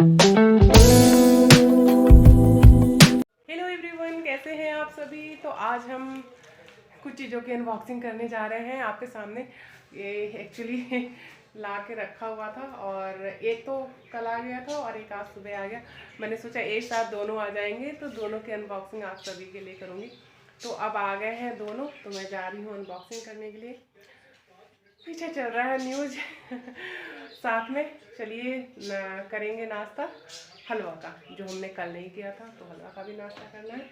Hello everyone, कैसे हैं आप सभी। तो आज हम कुछ चीज़ों की अनबॉक्सिंग करने जा रहे हैं आपके सामने। ये एक्चुअली ला के रखा हुआ था और एक तो कल आ गया था और एक आज सुबह आ गया। मैंने सोचा एक साथ दोनों आ जाएंगे तो दोनों की अनबॉक्सिंग आप सभी के लिए करूँगी। तो अब आ गए हैं दोनों, तो मैं जा रही हूँ अनबॉक्सिंग करने के लिए। पीछे चल रहा है न्यूज़ साथ में चलिए करेंगे नाश्ता हलवा का, जो हमने कल नहीं किया था, तो हलवा का भी नाश्ता करना है।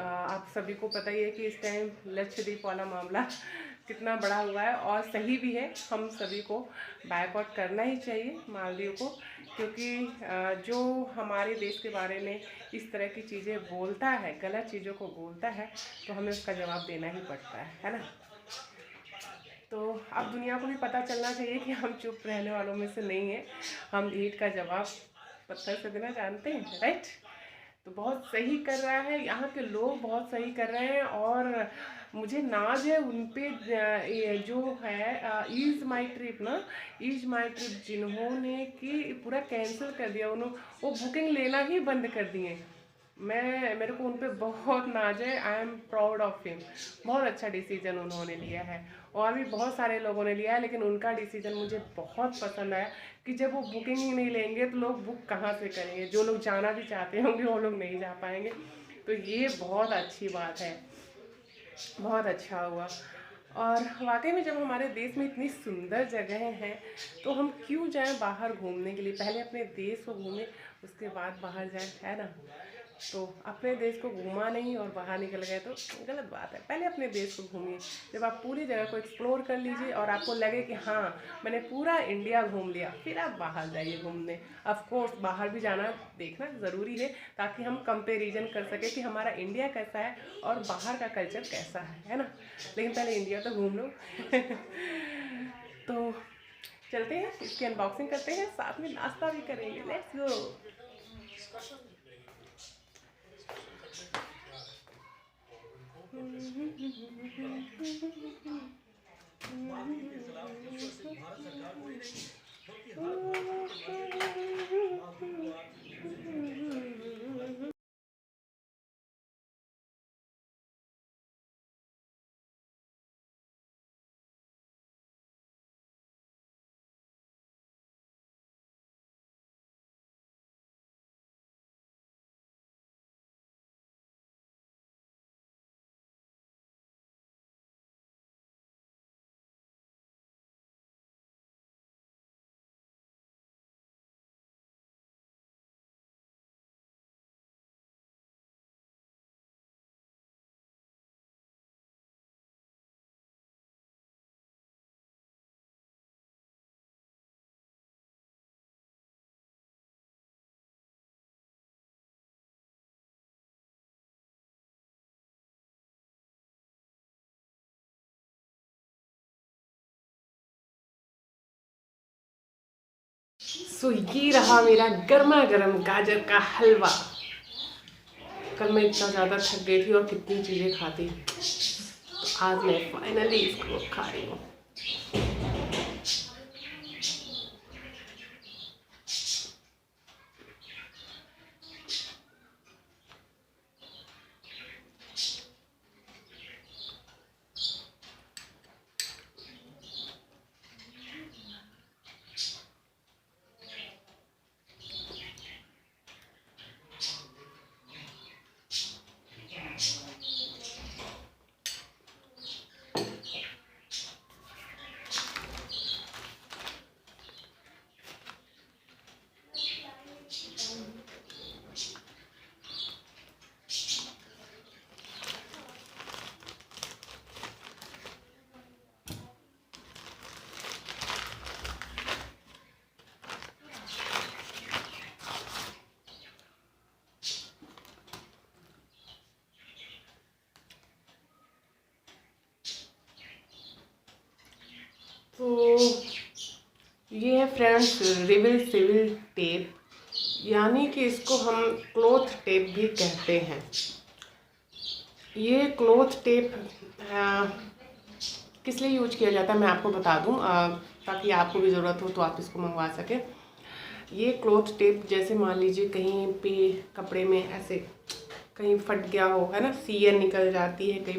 आप सभी को पता ही है कि इस टाइम लक्षद्वीप वाला मामला कितना बड़ा हुआ है और सही भी है। हम सभी को बायकॉट करना ही चाहिए मालदीव को, क्योंकि जो हमारे देश के बारे में इस तरह की चीज़ें बोलता है, गलत चीज़ों को बोलता है, तो हमें उसका जवाब देना ही पड़ता है ना। तो अब दुनिया को भी पता चलना चाहिए कि हम चुप रहने वालों में से नहीं हैं। हम ईंट का जवाब पत्थर से देना जानते हैं, राइट। तो बहुत सही कर रहा है, यहाँ के लोग बहुत सही कर रहे हैं और मुझे नाज है उन पे। ये जो है ईज माई ट्रिप ना, ईज माई ट्रिप जिन्होंने कि पूरा कैंसिल कर दिया, उन्होंने वो बुकिंग लेना ही बंद कर दिए। मेरे को उन पे बहुत नाज है। I am proud of him. बहुत अच्छा डिसीजन उन्होंने लिया है और भी बहुत सारे लोगों ने लिया है, लेकिन उनका डिसीजन मुझे बहुत पसंद आया कि जब वो बुकिंग ही नहीं लेंगे तो लोग बुक कहाँ से करेंगे। जो लोग जाना भी चाहते होंगे वो लोग नहीं जा पाएंगे। तो ये बहुत अच्छी बात है, बहुत अच्छा हुआ। और वाकई में जब हमारे देश में इतनी सुंदर जगहें हैं तो हम क्यों जाएं बाहर घूमने के लिए। पहले अपने देश को घूमें, उसके बाद बाहर जाएं, है ना। तो अपने देश को घूमा नहीं और बाहर निकल गए तो गलत बात है। पहले अपने देश को घूमिए। जब आप पूरी जगह को एक्सप्लोर कर लीजिए और आपको लगे कि हाँ मैंने पूरा इंडिया घूम लिया, फिर आप बाहर जाइए घूमने। ऑफ कोर्स बाहर भी जाना देखना ज़रूरी है, ताकि हम कंपेरिजन कर सकें कि हमारा इंडिया कैसा है और बाहर का कल्चर कैसा है ना। लेकिन पहले इंडिया तो घूम लो तो चलते हैं, इसकी अनबॉक्सिंग करते हैं, साथ में नाश्ता भी करेंगे। Let's go. सो ये रहा मेरा गर्मा गर्म गाजर का हलवा। कल मैं इतना ज़्यादा थक गई थी और कितनी चीज़ें खाती, तो आज मैं फाइनली इसको खा रही हूँ। तो ये है फ्रेंड्स रिविल सिविल टेप, यानी कि इसको हम क्लॉथ टेप भी कहते हैं। ये क्लॉथ टेप किस लिए यूज किया जाता है मैं आपको बता दूं, ताकि आपको भी ज़रूरत हो तो आप इसको मंगवा सकें। ये क्लॉथ टेप जैसे मान लीजिए कहीं पे कपड़े में ऐसे कहीं फट गया हो, है ना, सियन निकल जाती है कई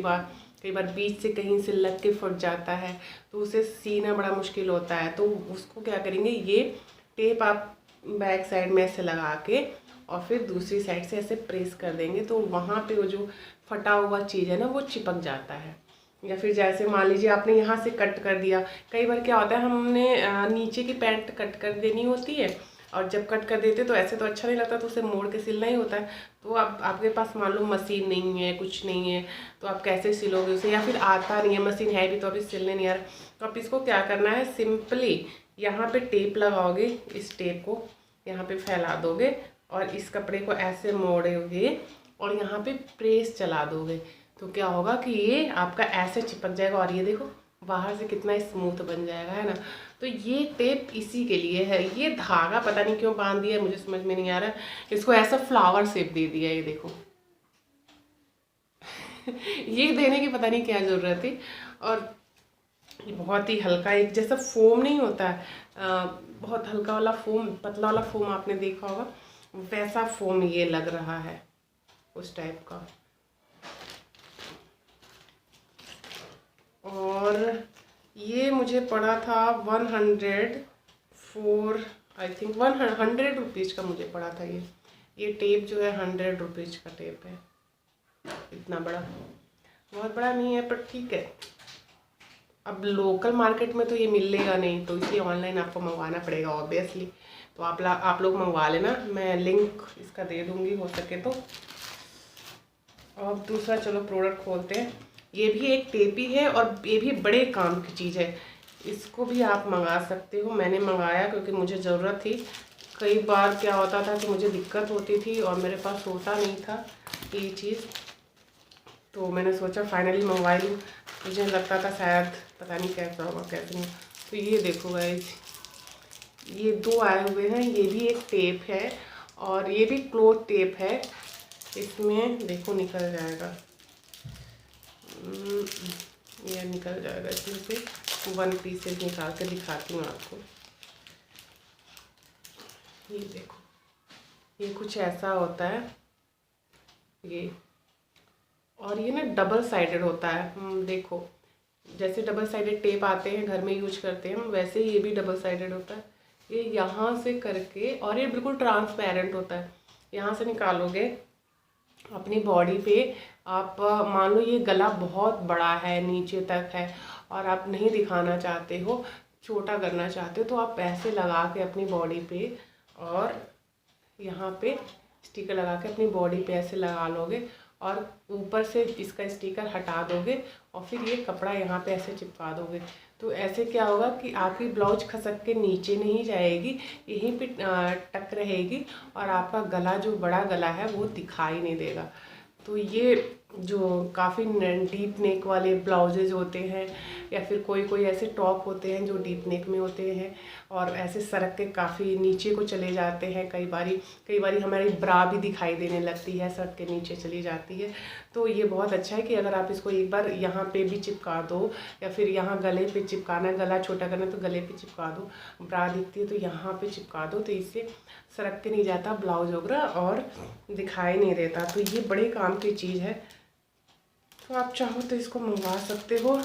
बार बीच से कहीं से लग के फट जाता है, तो उसे सीना बड़ा मुश्किल होता है। तो उसको क्या करेंगे, ये टेप आप बैक साइड में ऐसे लगा के और फिर दूसरी साइड से ऐसे प्रेस कर देंगे, तो वहाँ पे वो जो फटा हुआ चीज़ है ना वो चिपक जाता है। या फिर जैसे मान लीजिए आपने यहाँ से कट कर दिया, कई बार क्या होता है हमने नीचे की पैंट कट कर देनी होती है, और जब कट कर देते तो ऐसे तो अच्छा नहीं लगता, तो उसे मोड़ के सिलना ही होता है। तो अब आपके पास मान लो मशीन नहीं है, कुछ नहीं है, तो आप कैसे सिलोगे उसे, या फिर आता नहीं है, मशीन है भी तो अभी सिलने नहीं आ रहा, तो आप इसको क्या करना है, सिंपली यहाँ पे टेप लगाओगे, इस टेप को यहाँ पे फैला दोगे और इस कपड़े को ऐसे मोड़ोगे और यहाँ पे प्रेस चला दोगे, तो क्या होगा कि ये आपका ऐसे चिपक जाएगा और ये देखो बाहर से कितना स्मूथ बन जाएगा, है ना। तो ये टेप इसी के लिए है। ये धागा पता नहीं क्यों बांध दिया है, मुझे समझ में नहीं आ रहा है। इसको ऐसा फ्लावर शेप दे दिया है, ये देखो ये देने की पता नहीं क्या ज़रूरत थी। और ये बहुत ही हल्का, एक जैसा फोम नहीं होता है, बहुत हल्का वाला फोम, पतला वाला फोम आपने देखा होगा, वैसा फोम ये लग रहा है, उस टाइप का। और ये मुझे पड़ा था 104, आई थिंक 100 रुपीज़ का मुझे पड़ा था। ये टेप जो है 100 रुपीज़ का टेप है, इतना बड़ा, बहुत बड़ा नहीं है पर ठीक है। अब लोकल मार्केट में तो ये मिलेगा नहीं, तो इसलिए ऑनलाइन आपको मंगवाना पड़ेगा ऑब्वियसली। तो आप लोग मंगवा लेना, मैं लिंक इसका दे दूँगी हो सके तो। और दूसरा चलो प्रोडक्ट खोलते हैं। ये भी एक टेप ही है और ये भी बड़े काम की चीज़ है, इसको भी आप मंगा सकते हो। मैंने मंगाया क्योंकि मुझे ज़रूरत थी। कई बार क्या होता था कि मुझे दिक्कत होती थी और मेरे पास होता नहीं था ये चीज़, तो मैंने सोचा फाइनली मंगवा लूँ। मुझे लगता था शायद पता नहीं कैसा होगा कैसे नहीं। तो ये देखो गाइस, ये दो आए हुए हैं, ये भी एक टेप है और ये भी क्लॉथ टेप है। इसमें देखो निकल जाएगा, ये निकल जाएगा इसमें से। वन पीसेस निकाल के दिखाती हूँ आपको। ये देखो, ये कुछ ऐसा होता है ये, और ये ना डबल साइडेड होता है। देखो जैसे डबल साइडेड टेप आते हैं घर में यूज करते हैं हम, वैसे ये भी डबल साइडेड होता है। ये यहाँ से करके, और ये बिल्कुल ट्रांसपेरेंट होता है। यहाँ से निकालोगे अपनी बॉडी पे, आप मान लो ये गला बहुत बड़ा है, नीचे तक है, और आप नहीं दिखाना चाहते हो, छोटा करना चाहते हो, तो आप ऐसे लगा के अपनी बॉडी पे और यहाँ पे स्टिकर लगा के अपनी बॉडी पे ऐसे लगा लोगे और ऊपर से इसका स्टिकर हटा दोगे और फिर ये कपड़ा यहाँ पे ऐसे चिपका दोगे। तो ऐसे क्या होगा कि आपकी ब्लाउज खसक के नीचे नहीं जाएगी, यहीं पे टक रहेगी और आपका गला जो बड़ा गला है वो दिखाई नहीं देगा। तो ये जो काफ़ी डीप नेक वाले ब्लाउजेज होते हैं या फिर कोई ऐसे टॉप होते हैं जो डीप नेक में होते हैं और ऐसे सरक के काफ़ी नीचे को चले जाते हैं, कई बारी हमारी ब्रा भी दिखाई देने लगती है, सरक के नीचे चली जाती है। तो ये बहुत अच्छा है कि अगर आप इसको एक बार यहाँ पे भी चिपका दो या फिर यहाँ गले पे चिपकाना, गला छोटा करना तो गले पे चिपका दो, ब्रा दिखती है तो यहाँ पे चिपका दो, तो इससे सरक के नहीं जाता ब्लाउज वगैरह और दिखाई नहीं देता। तो ये बड़े काम की चीज़ है, तो आप चाहो तो इसको मंगवा सकते हो।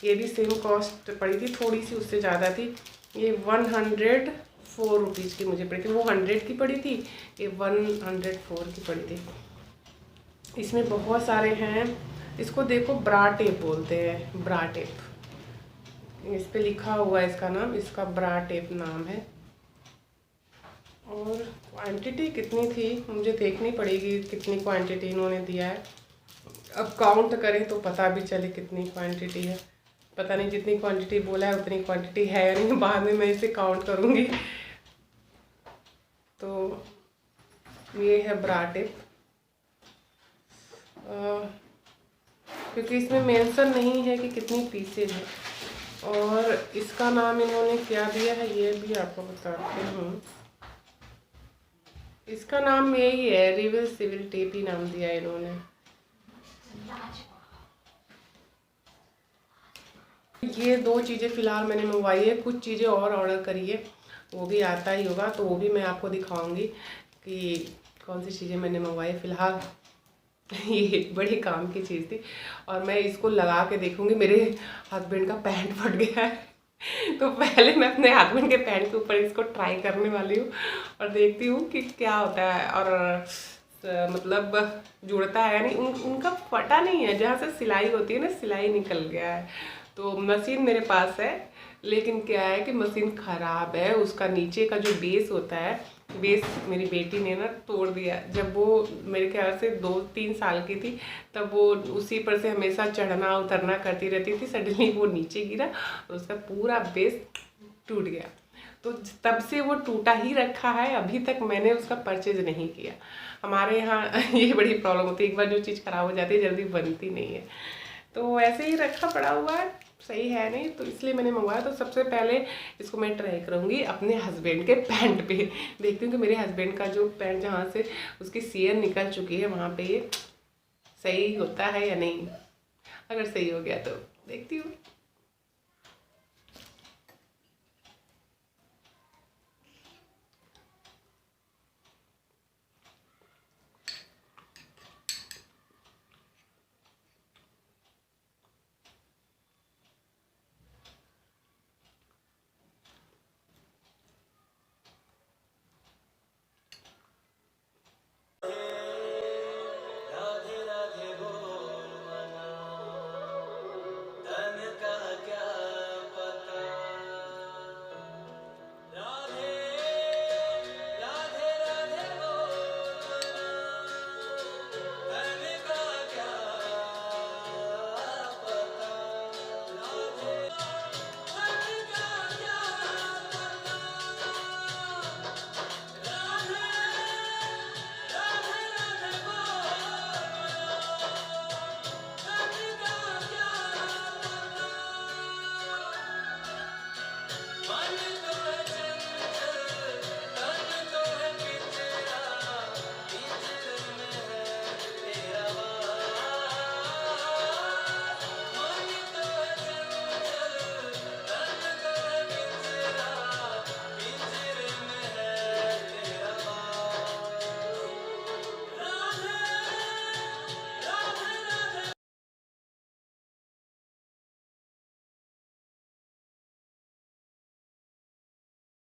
ये भी सेम कॉस्ट पड़ी थी, थोड़ी सी उससे ज़्यादा थी। ये 104 रुपीज़ की मुझे पड़ी थी, वो 100 की पड़ी थी, ये 104 की पड़ी थी। इसमें बहुत सारे हैं, इसको देखो ब्रा टेप बोलते हैं, ब्रा टेप इस पे लिखा हुआ है इसका नाम, इसका ब्रा टेप नाम है। और क्वांटिटी कितनी थी मुझे देखनी पड़ेगी, कितनी क्वांटिटी इन्होंने दिया है। अब काउंट करें तो पता भी चले कितनी क्वांटिटी है। पता नहीं जितनी क्वांटिटी बोला है उतनी क्वांटिटी है या नहीं, बाद में मैं इसे काउंट करूँगी। तो ये है ब्रा टिप, क्योंकि इसमें मेंशन नहीं है कि कितनी पीसेज है। और इसका नाम इन्होंने क्या दिया है ये भी आपको बताती हूँ। इसका नाम यही है, रिविल सिविल टेप ही नाम दिया है इन्होंने। ये दो चीज़ें फ़िलहाल मैंने मंगवाई है, कुछ चीज़ें और ऑर्डर करी है। वो भी आता ही होगा, तो वो भी मैं आपको दिखाऊंगी कि कौन सी चीज़ें मैंने मंगवाई। फ़िलहाल ये बड़ी काम की चीज़ थी और मैं इसको लगा के देखूंगी। मेरे हस्बैंड का पैंट फट गया है तो पहले मैं अपने हस्बैंड के पैंट के ऊपर इसको ट्राई करने वाली हूँ और देखती हूँ कि क्या होता है। और मतलब जुड़ता है नहीं, उनका फटा नहीं है, जहाँ से सिलाई होती है ना सिलाई निकल गया है। तो मशीन मेरे पास है, लेकिन क्या है कि मशीन ख़राब है, उसका नीचे का जो बेस होता है, बेस मेरी बेटी ने ना तोड़ दिया। जब वो मेरे ख्याल से 2-3 साल की थी तब वो उसी पर से हमेशा चढ़ना उतरना करती रहती थी। सडनली वो नीचे गिरा और उसका पूरा बेस टूट गया। तो तब से वो टूटा ही रखा है, अभी तक मैंने उसका परचेज नहीं किया। हमारे यहाँ ये बड़ी प्रॉब्लम होती है, एक बार जो चीज़ ख़राब हो जाती है जल्दी बनती नहीं है, तो ऐसे ही रखा पड़ा हुआ है, सही है नहीं, तो इसलिए मैंने मंगवाया। तो सबसे पहले इसको मैं ट्राई करूँगी अपने हस्बैंड के पैंट पे। देखती हूँ कि मेरे हस्बैंड का जो पैंट जहाँ से उसकी सियन निकल चुकी है वहाँ पे ये सही होता है या नहीं। अगर सही हो गया तो देखती हूँ।